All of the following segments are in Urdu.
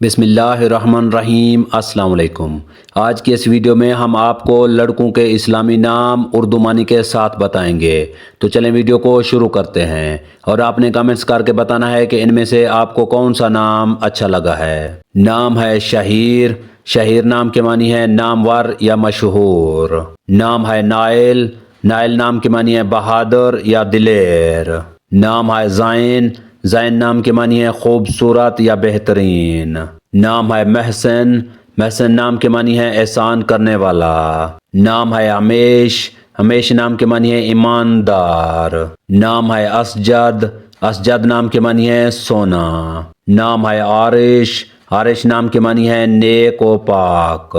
بسم اللہ الرحمن الرحیم۔ السلام علیکم۔ آج کی اس ویڈیو میں ہم آپ کو لڑکوں کے اسلامی نام اردو معنی کے ساتھ بتائیں گے۔ تو چلیں ویڈیو کو شروع کرتے ہیں، اور آپ نے کمنٹس کر کے بتانا ہے کہ ان میں سے آپ کو کون سا نام اچھا لگا ہے۔ نام ہے شہیر۔ شہیر نام کے معنی ہے نامور یا مشہور۔ نام ہے نائل۔ نائل نام کے معنی ہے بہادر یا دلیر۔ نام ہے زین۔ زین نام کے معنی ہے خوبصورت یا بہترین۔ نام ہے محسن۔ محسن نام کے معنی ہے احسان کرنے والا۔ نام ہے ہمیش۔ ہمیش نام کے معنی ہے ایماندار۔ نام ہے اسجد۔ اسجد نام کے معنی ہے سونا۔ نام ہے عارش۔ عارش نام کے معنی ہے نیک و پاک۔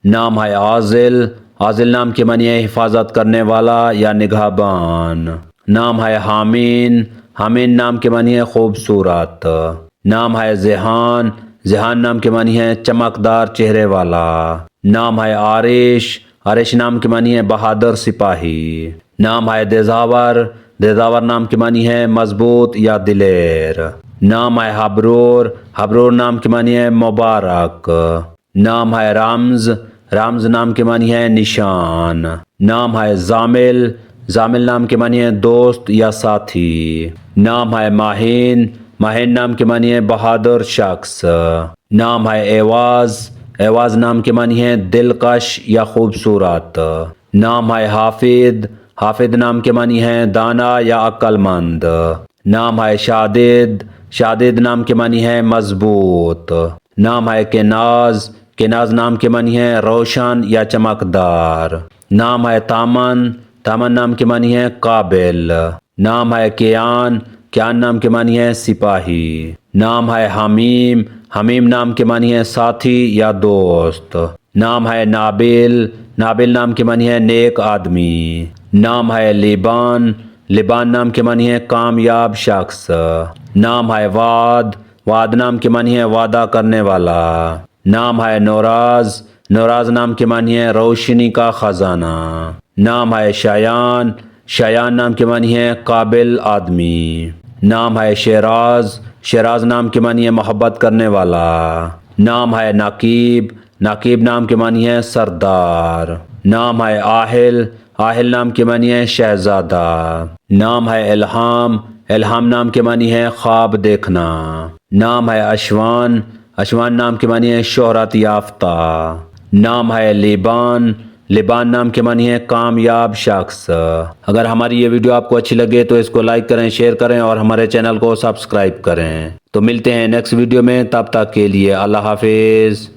نام ہے عازل۔ عازل نام کے معنی ہے حفاظت کرنے والا یا نگہبان۔ نام ہے حامین۔ حامین نام کے معنی ہے خوبصورت۔ نام ہے ذہان۔ ذہان نام کے معنی ہے چمکدار چہرے والا۔ نام ہے عارش۔ عارش نام کے معنی ہے بہادر سپاہی۔ نام ہے دزاور۔ دزاور نام کے معنی ہے مضبوط یا دلیر۔ نام ہے حبرور۔ حبرور نام کے معنی ہے مبارک۔ نام ہے رمز۔ رمز نام کے معنی ہے نشان۔ نام ہے زامل۔ زامل نام کے معنی ہے دوست یا ساتھی۔ نام ہے ماہین۔ ماہین نام کے معنی ہے بہادر شخص۔ نام ہے ایواز۔ ایواز نام کے معنی ہے دلکش یا خوبصورت۔ نام ہے حافظ۔ حافظ نام کے معنی ہے دانا یا عقل مند۔ نام ہے شادد۔ شادد نام کے معنی ہے مضبوط۔ نام ہے کناز۔ کناز نام کے معنی ہے روشن یا چمکدار۔ نام ہے تامن۔ تامن نام کے معنی ہے قابل۔ نام ہے کیان۔ کیان نام کے معنی ہے سپاہی۔ نام ہے حمیم۔ حمیم نام کے معنی ہے ساتھی یا دوست۔ نام ہے نابل۔ نابل نام کے معنی ہے نیک آدمی۔ نام ہے لیبان۔ لیبان نام کے معنی ہے کامیاب شخص۔ نام ہے وعد۔ وعد نام کے معنی ہے وعدہ کرنے والا۔ نام ہے نوراز۔ نوراز نام کے معنی ہے روشنی کا خزانہ۔ نام ہے شایان۔ شایان نام کے معنی ہے قابل آدمی۔ نام ہے شیراز۔ شیراز نام کے معنی ہے محبت کرنے والا۔ نام ہے نقیب۔ نقیب نام کے معنی ہے سردار۔ نام ہے آہل۔ آہل نام کے معنی ہے شہزادہ۔ نام ہے الہام۔ الہام نام کے معنی ہے خواب دیکھنا۔ نام ہے اشوان۔ اشوان نام کے معنی ہے شہرت یافتہ۔ نام ہے لیبان۔ لیبان نام کے معنی ہے کامیاب شخص۔ اگر ہماری یہ ویڈیو آپ کو اچھی لگے تو اس کو لائک کریں، شیئر کریں اور ہمارے چینل کو سبسکرائب کریں۔ تو ملتے ہیں نیکسٹ ویڈیو میں، تب تک کے لیے اللہ حافظ۔